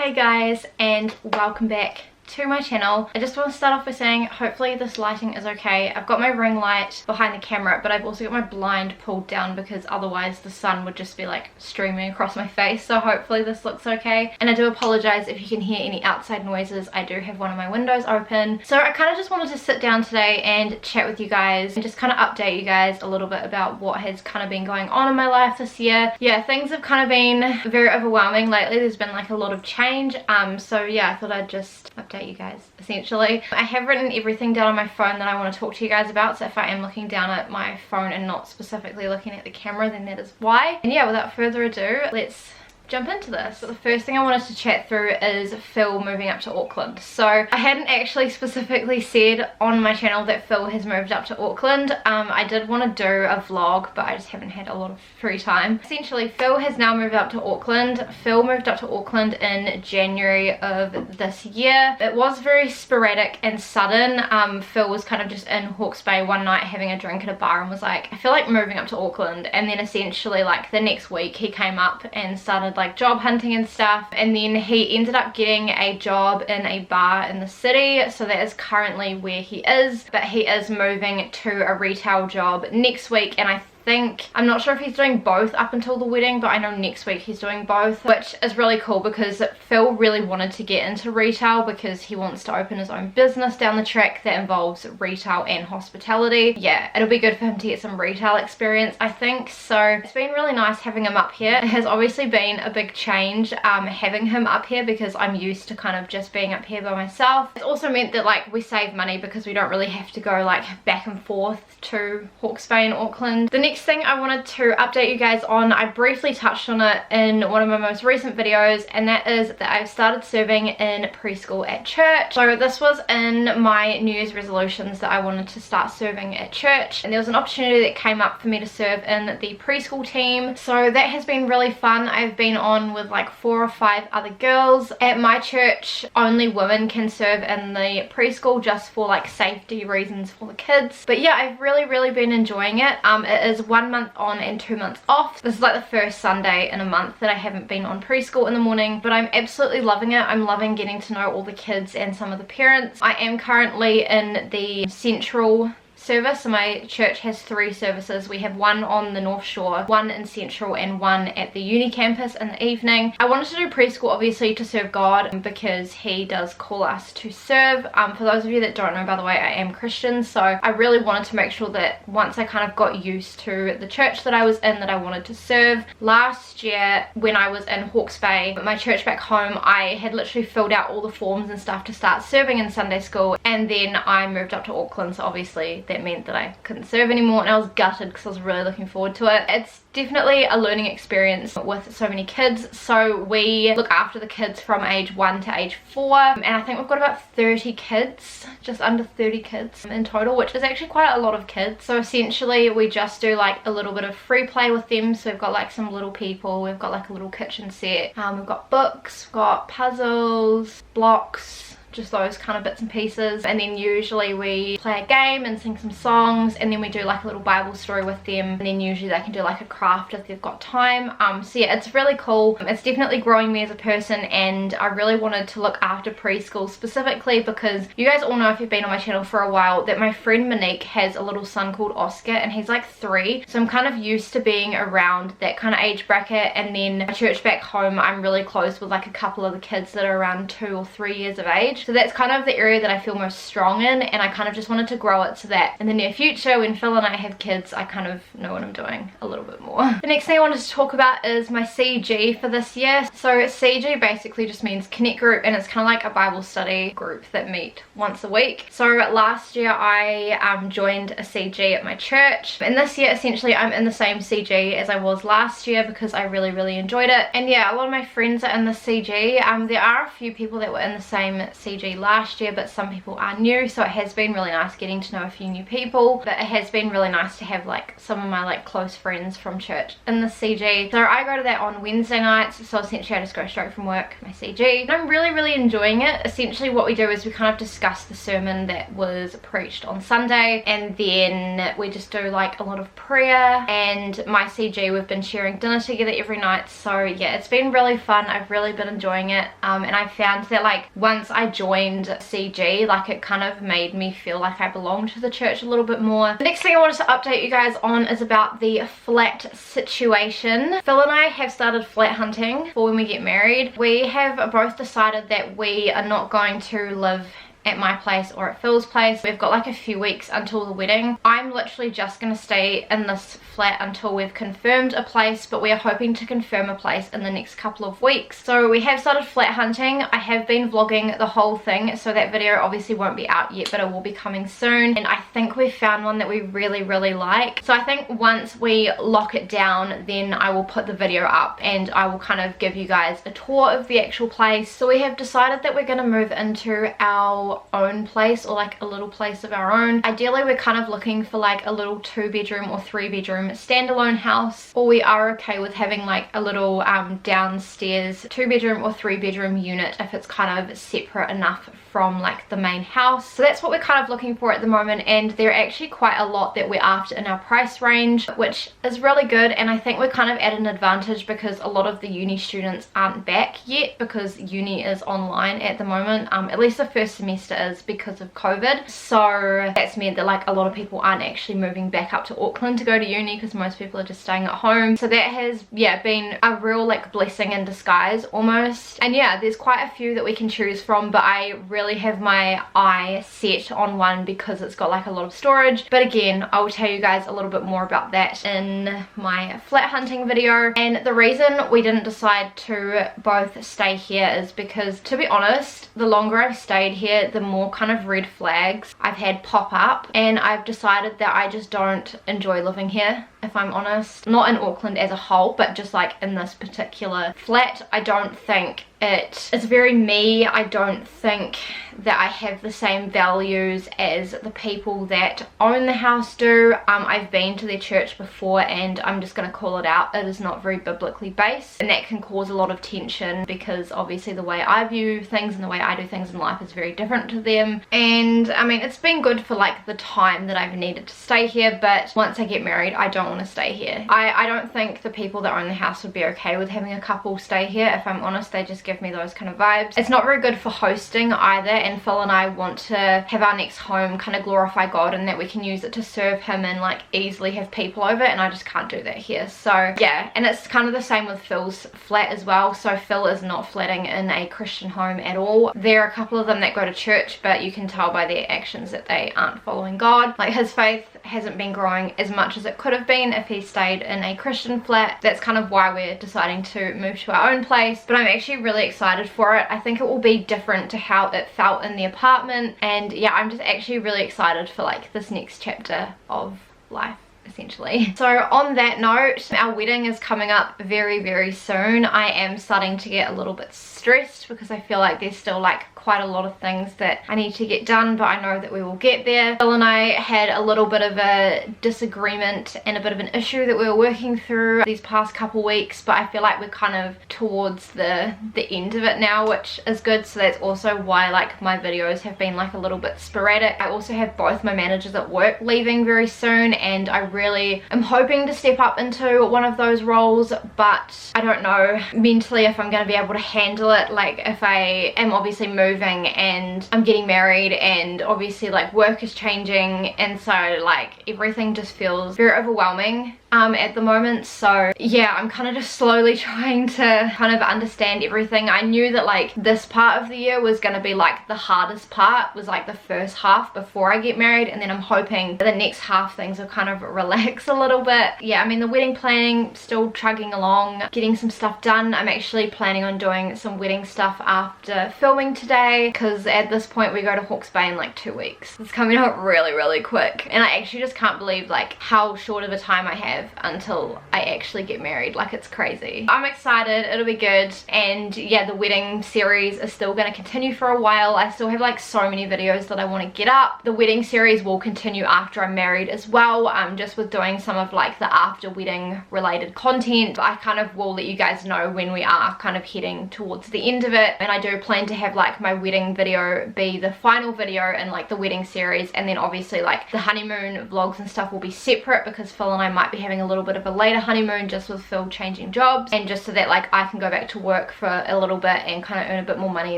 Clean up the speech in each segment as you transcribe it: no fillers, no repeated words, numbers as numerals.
Hey guys, and welcome back to my channel. I just want to start off by saying hopefully this lighting is okay. I've got my ring light behind the camera, but I've also got my blind pulled down because otherwise the sun would just be like streaming across my face, so hopefully this looks okay. And I do apologize if you can hear any outside noises. I do have one of my windows open. So I kind of just wanted to sit down today and chat with you guys and just kind of update you guys a little bit about what has kind of been going on in my life this year. Yeah, things have kind of been very overwhelming lately. There's been like a lot of change, so yeah, I thought I'd just update you guys essentially. I have written everything down on my phone that I want to talk to you guys about, so if I am looking down at my phone and not specifically looking at the camera, then that is why. And yeah, without further ado, let's jump into this. So the first thing I wanted to chat through is Phil moving up to Auckland. So I hadn't actually specifically said on my channel that Phil has moved up to Auckland. I did want to do a vlog, but I just haven't had a lot of free time. Essentially, Phil has now moved up to Auckland. Phil moved up to Auckland in January of this year. It was very sporadic and sudden. Phil was kind of just in Hawke's Bay one night having a drink at a bar and was like, I feel like moving up to Auckland. And then essentially like the next week he came up and started like job hunting and stuff, and then he ended up getting a job in a bar in the city, so that is currently where he is, but he is moving to a retail job next week, and I'm not sure if he's doing both up until the wedding, but I know next week he's doing both, which is really cool because Phil really wanted to get into retail because he wants to open his own business down the track that involves retail and hospitality. Yeah, it'll be good for him to get some retail experience, I think. So it's been really nice having him up here. It has obviously been a big change having him up here because I'm used to kind of just being up here by myself. It's also meant that like we save money because we don't really have to go like back and forth to Hawke's Bay and Auckland. The next thing I wanted to update you guys on, I briefly touched on it in one of my most recent videos, and that is that I've started serving in preschool at church. So this was in my New Year's resolutions that I wanted to start serving at church, and there was an opportunity that came up for me to serve in the preschool team, so that has been really fun. I've been on with like 4 or 5 other girls. At my church only women can serve in the preschool just for like safety reasons for the kids, but yeah, I've really been enjoying it. It is 1 month on and 2 months off. This is like the first Sunday in a month that I haven't been on preschool in the morning, but I'm absolutely loving it. I'm loving getting to know all the kids and some of the parents. I am currently in the central service, so my church has 3 services. We have one on the North Shore, one in Central, and one at the uni campus in the evening. I wanted to do preschool obviously to serve God because he does call us to serve. For those of you that don't know, by the way, I am Christian, so I really wanted to make sure that once I kind of got used to the church that I was in, that I wanted to serve. Last year when I was in Hawke's Bay, my church back home, I had literally filled out all the forms and stuff to start serving in Sunday school, and then I moved up to Auckland, so obviously that meant that I couldn't serve anymore, and I was gutted because I was really looking forward to it. It's definitely a learning experience with so many kids. So we look after the kids from age 1 to age 4, and I think we've got about 30 kids, just under 30 kids in total, which is actually quite a lot of kids. So essentially we just do like a little bit of free play with them. So we've got like some little people, we've got like a little kitchen set, we've got books, we've got puzzles, blocks, just those kind of bits and pieces, and then usually we play a game and sing some songs, and then we do like a little Bible story with them, and then usually they can do like a craft if they've got time. So yeah, it's really cool. It's definitely growing me as a person, and I really wanted to look after preschool specifically because you guys all know, if you've been on my channel for a while, that my friend Monique has a little son called Oscar, and he's like 3, so I'm kind of used to being around that kind of age bracket. And then my church back home, I'm really close with like a couple of the kids that are around 2 or 3 years of age. So that's kind of the area that I feel most strong in, and I kind of just wanted to grow it so that in the near future when Phil and I have kids, I kind of know what I'm doing a little bit more. The next thing I wanted to talk about is my CG for this year. So CG basically just means Connect Group, and it's kind of like a Bible study group that meet once a week. So last year I joined a CG at my church, and this year essentially I'm in the same CG as I was last year because I really enjoyed it. And yeah, a lot of my friends are in the CG. There are a few people that were in the same CG CG last year, but some people are new, so it has been really nice getting to know a few new people. But it has been really nice to have like some of my like close friends from church in the CG. So I go to that on Wednesday nights, so essentially I just go straight from work, my CG, and I'm really enjoying it. Essentially what we do is we kind of discuss the sermon that was preached on Sunday, and then we just do like a lot of prayer. And my CG, we've been sharing dinner together every night, so yeah, it's been really fun. I've really been enjoying it, and I found that like once I joined CG, like it kind of made me feel like I belonged to the church a little bit more. The next thing I wanted to update you guys on is about the flat situation. Phil and I have started flat hunting for when we get married. We have both decided that we are not going to live at my place or at Phil's place. We've got like a few weeks until the wedding. I'm literally just gonna stay in this flat until we've confirmed a place, but we are hoping to confirm a place in the next couple of weeks. So we have started flat hunting. I have been vlogging the whole thing, so that video obviously won't be out yet, but it will be coming soon. And I think we've found one that we really like. So I think once we lock it down, then I will put the video up and I will kind of give you guys a tour of the actual place. So we have decided that we're gonna move into our own place, or like a little place of our own. Ideally we're kind of looking for like a little 2-bedroom or 3-bedroom standalone house, or we are okay with having like a little downstairs 2-bedroom or 3-bedroom unit if it's kind of separate enough from like the main house. So that's what we're kind of looking for at the moment, and there are actually quite a lot that we're after in our price range, which is really good. And I think we're kind of at an advantage because a lot of the uni students aren't back yet, because uni is online at the moment, at least the first semester is, because of COVID. So that's meant that like a lot of people aren't actually moving back up to Auckland to go to uni, because most people are just staying at home. So that has, yeah, been a real like blessing in disguise almost. And yeah, there's quite a few that we can choose from, but I really have my eye set on one because it's got like a lot of storage. But again, I will tell you guys a little bit more about that in my flat hunting video. And the reason we didn't decide to both stay here is because, to be honest, the longer I've stayed here, the more kind of red flags I've had pop up, and I've decided that I just don't enjoy living here, if I'm honest. Not in Auckland as a whole, but just like in this particular flat. I don't think it's very me. I don't think that I have the same values as the people that own the house do. I've been to their church before, and I'm just going to call it out, it is not very biblically based, and that can cause a lot of tension because obviously the way I view things and the way I do things in life is very different to them. And I mean, it's been good for like the time that I've needed to stay here, but once I get married, I don't want to stay here. I don't think the people that own the house would be okay with having a couple stay here, if I'm honest. They just give me those kind of vibes. It's not very good for hosting either, and Phil and I want to have our next home kind of glorify God, and that we can use it to serve him and like easily have people over, and I just can't do that here. So yeah, and it's kind of the same with Phil's flat as well. So Phil is not flatting in a Christian home at all. There are a couple of them that go to church, but you can tell by their actions that they aren't following God. Like his faith hasn't been growing as much as it could have been if he stayed in a Christian flat. That's kind of why we're deciding to move to our own place, but I'm actually really excited for it. I think it will be different to how it felt in the apartment, and yeah, I'm just actually really excited for like this next chapter of life, essentially. So on that note, our wedding is coming up very soon. I am starting to get a little bit stressed because I feel like there's still like quite a lot of things that I need to get done, but I know that we will get there. Phil and I had a little bit of a disagreement and a bit of an issue that we were working through these past couple weeks, but I feel like we're kind of towards the end of it now, which is good. So that's also why like my videos have been like a little bit sporadic. I also have both my managers at work leaving very soon, and I really am hoping to step up into one of those roles, but I don't know mentally if I'm going to be able to handle it. Like if I am obviously moving and I'm getting married, and obviously like work is changing, and so like everything just feels very overwhelming at the moment. So yeah, I'm kind of just slowly trying to kind of understand everything. I knew that like this part of the year was going to be like the hardest part, was like the first half before I get married, and then I'm hoping that the next half things will kind of relax a little bit. Yeah, I mean the wedding planning still chugging along, getting some stuff done. I'm actually planning on doing some wedding stuff after filming today, because at this point we go to Hawke's Bay in like 2 weeks. It's coming up really quick, and I actually just can't believe like how short of a time I have until I actually get married. Like, it's crazy. I'm excited, it'll be good. And yeah, the wedding series is still going to continue for a while. I still have like so many videos that I want to get up. The wedding series will continue after I'm married as well, just with doing some of like the after wedding related content. I kind of will let you guys know when we are kind of heading towards the end of it, and I do plan to have like my wedding video be the final video in like the wedding series, and then obviously like the honeymoon vlogs and stuff will be separate, because Phil and I might be having a little bit of a later honeymoon just with Phil changing jobs, and just so that like I can go back to work for a little bit and kind of earn a bit more money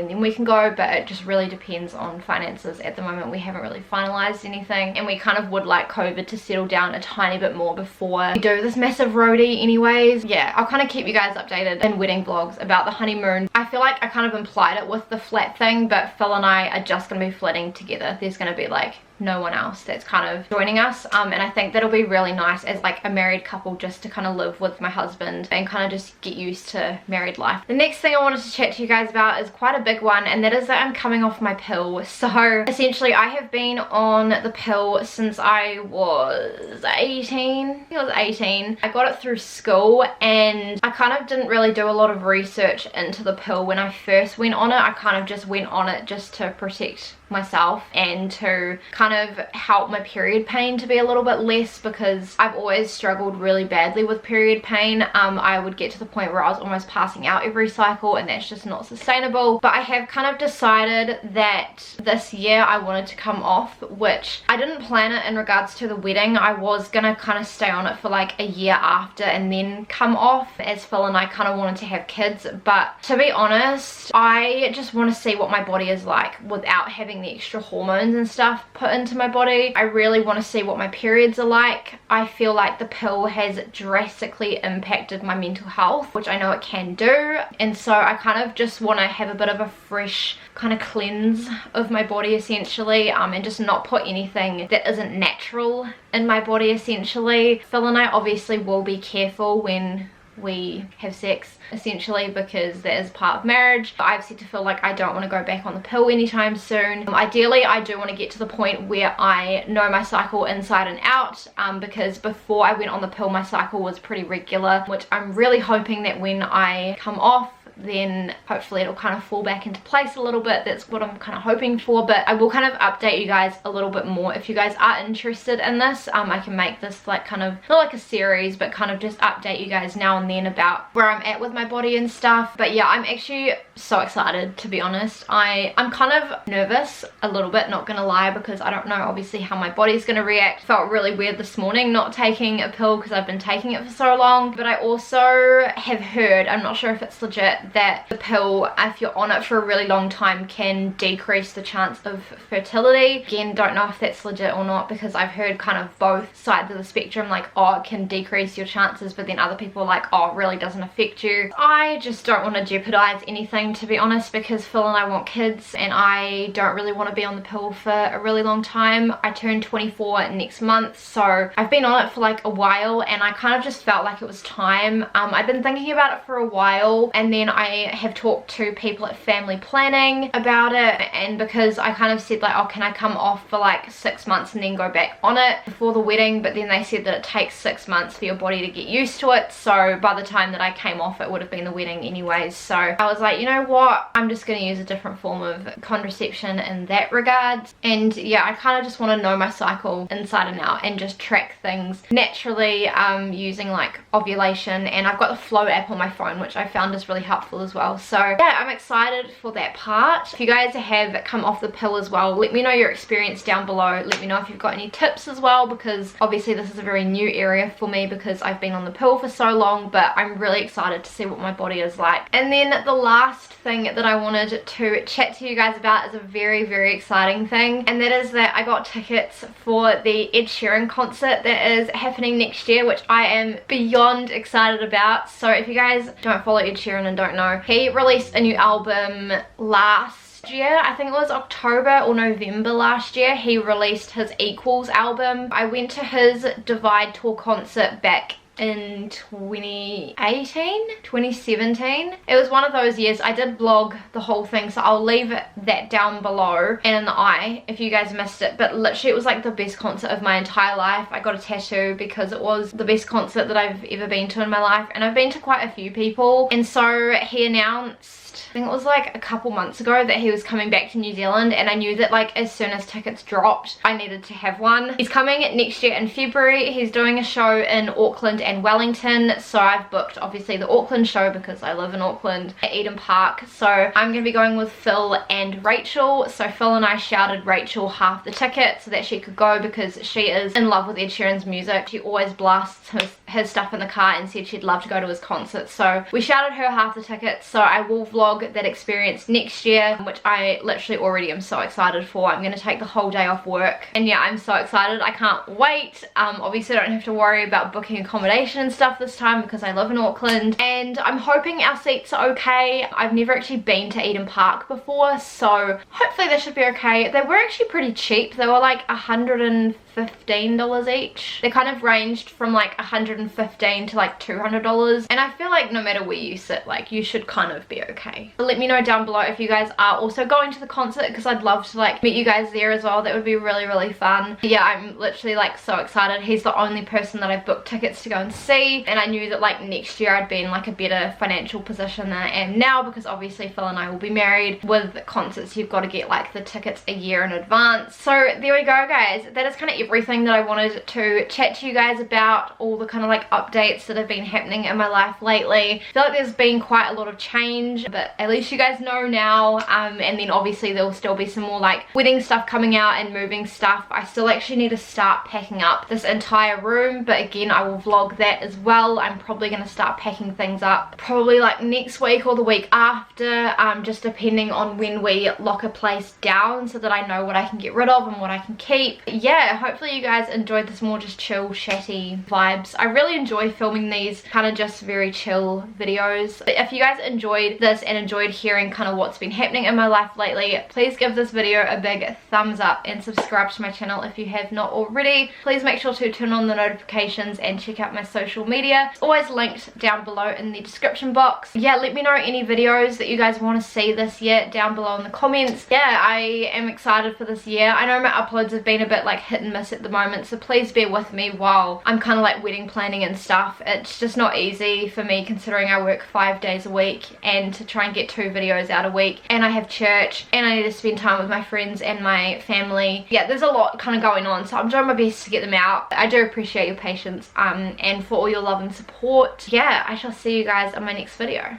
and then we can go. But it just really depends on finances. At the moment we haven't really finalized anything, and we kind of would like COVID to settle down a tiny bit more before we do this massive roadie anyways. Yeah, I'll kind of keep you guys updated in wedding vlogs about the honeymoon. I feel like I kind of implied it with the flat thing, but Phil and I are just going to be flatting together. There's going to be like no one else that's kind of joining us, and I think that'll be really nice as like a married couple, just to kind of live with my husband and kind of just get used to married life. The next thing I wanted to chat to you guys about is quite a big one, and that is that I'm coming off my pill. So essentially I have been on the pill since I was 18. I think I was 18. I got it through school, and I kind of didn't really do a lot of research into the pill when I first went on it. I kind of just went on it just to protect myself and to kind of help my period pain to be a little bit less, because I've always struggled really badly with period pain. I would get to the point where I was almost passing out every cycle, and that's just not sustainable. But I have kind of decided that this year I wanted to come off, which I didn't plan it in regards to the wedding. I was gonna kind of stay on it for like a year after and then come off, as Phil and I kind of wanted to have kids. But to be honest, I just want to see what my body is like without having the extra hormones and stuff put into my body. I really want to see what my periods are like. I feel like the pill has drastically impacted my mental health, which I know it can do, and so I kind of just want to have a bit of a fresh kind of cleanse of my body essentially, and just not put anything that isn't natural in my body essentially. Phil and I obviously will be careful when we have sex essentially, because that is part of marriage. I've said to Phil like I don't want to go back on the pill anytime soon. Ideally I do want to get to the point where I know my cycle inside and out, because before I went on the pill my cycle was pretty regular, which I'm really hoping that when I come off then hopefully it'll kind of fall back into place a little bit. That's what I'm kind of hoping for. But I will kind of update you guys a little bit more if you guys are interested in this. I can make this like kind of not like a series, but kind of just update you guys now and then about where I'm at with my body and stuff. But yeah, I'm actually so excited, to be honest. I'm kind of nervous a little bit, not gonna lie, because I don't know obviously how my body's gonna react. Felt really weird this morning not taking a pill because I've been taking it for so long. But I also have heard, I'm not sure if it's legit, that the pill, if you're on it for a really long time, can decrease the chance of fertility. Again, don't know if that's legit or not, because I've heard kind of both sides of the spectrum, like oh it can decrease your chances, but then other people are like oh it really doesn't affect you. I just don't want to jeopardize anything, to be honest, because Phil and I want kids and I don't really want to be on the pill for a really long time. I turn 24 next month, so I've been on it for like a while, and I kind of just felt like it was time. I've been thinking about it for a while, and then I have talked to people at family planning about it, and because I kind of said like oh can I come off for like 6 months and then go back on it before the wedding, but then they said that it takes 6 months for your body to get used to it, so by the time that I came off it would have been the wedding anyways. So I was like, you know what, I'm just going to use a different form of contraception in that regard. And yeah, I kind of just want to know my cycle inside and out and just track things naturally, using like ovulation, and I've got the Flow app on my phone, which I found is really helpful as well. So yeah, I'm excited for that part. If you guys have come off the pill as well, let me know your experience down below. Let me know if you've got any tips as well, because obviously this is a very new area for me because I've been on the pill for so long, but I'm really excited to see what my body is like. And then the last thing that I wanted to chat to you guys about is a very exciting thing, and that is that I got tickets for the Ed Sheeran concert that is happening next year, which I am beyond excited about. So if you guys don't follow Ed Sheeran and don't know, he released a new album last last year, I think it was October or November last year, he released his Equals album. I went to his Divide Tour concert back in 2017. It was one of those years. I did vlog the whole thing, so I'll leave that down below and in the eye if you guys missed it. But literally it was like the best concert of my entire life. I got a tattoo because it was the best concert that I've ever been to in my life, and I've been to quite a few people. And so he announced, I think it was like a couple months ago, that he was coming back to New Zealand, and I knew that like as soon as tickets dropped I needed to have one. He's coming next year in February. He's doing a show in Auckland and Wellington, so I've booked obviously the Auckland show because I live in Auckland at Eden Park. So I'm going to be going with Phil and Rachel. So Phil and I shouted Rachel half the ticket so that she could go because she is in love with Ed Sheeran's music. She always blasts his stuff in the car and said she'd love to go to his concert, so we shouted her half the ticket. So I will vlog that experience next year, which I literally already am so excited for. I'm going to take the whole day off work, and yeah, I'm so excited. I can't wait. Obviously I don't have to worry about booking accommodation and stuff this time because I live in Auckland, and I'm hoping our seats are okay. I've never actually been to Eden Park before, so hopefully they should be okay. They were actually pretty cheap. They were like $115 each. They kind of ranged from like $115 to like $200, and I feel like no matter where you sit, like you should kind of be okay. But let me know down below if you guys are also going to the concert, because I'd love to like meet you guys there as well. That would be really fun. Yeah, I'm literally like so excited. He's the only person that I've booked tickets to go and see, and I knew that like next year I'd be in like a better financial position than I am now, because obviously Phil and I will be married. With concerts you've got to get like the tickets a year in advance. So there we go guys, that is kind of everything that I wanted to chat to you guys about, all the kind of like updates that have been happening in my life lately. I feel like there's been quite a lot of change, but at least you guys know now. And then obviously there will still be some more like wedding stuff coming out and moving stuff. I still actually need to start packing up this entire room, but again I will vlog that as well. I'm probably going to start packing things up probably like next week or the week after, just depending on when we lock a place down, so that I know what I can get rid of and what I can keep. Yeah, hopefully you guys enjoyed this more just chill chatty vibes. I really enjoy filming these kind of just very chill videos. But if you guys enjoyed this and enjoyed hearing kind of what's been happening in my life lately, please give this video a big thumbs up and subscribe to my channel if you have not already. Please make sure to turn on the notifications and check out my social media. It's always linked down below in the description box. Yeah, let me know any videos that you guys want to see this year down below in the comments. Yeah, I am excited for this year. I know my uploads have been a bit like hit and miss at the moment, so please bear with me while I'm kind of like wedding planning and stuff. It's just not easy for me considering I work 5 days a week, and to try and get 2 videos out a week, and I have church, and I need to spend time with my friends and my family. Yeah, there's a lot kind of going on, so I'm doing my best to get them out. I do appreciate your patience and for all your love and support. Yeah, I shall see you guys in my next video.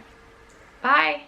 Bye.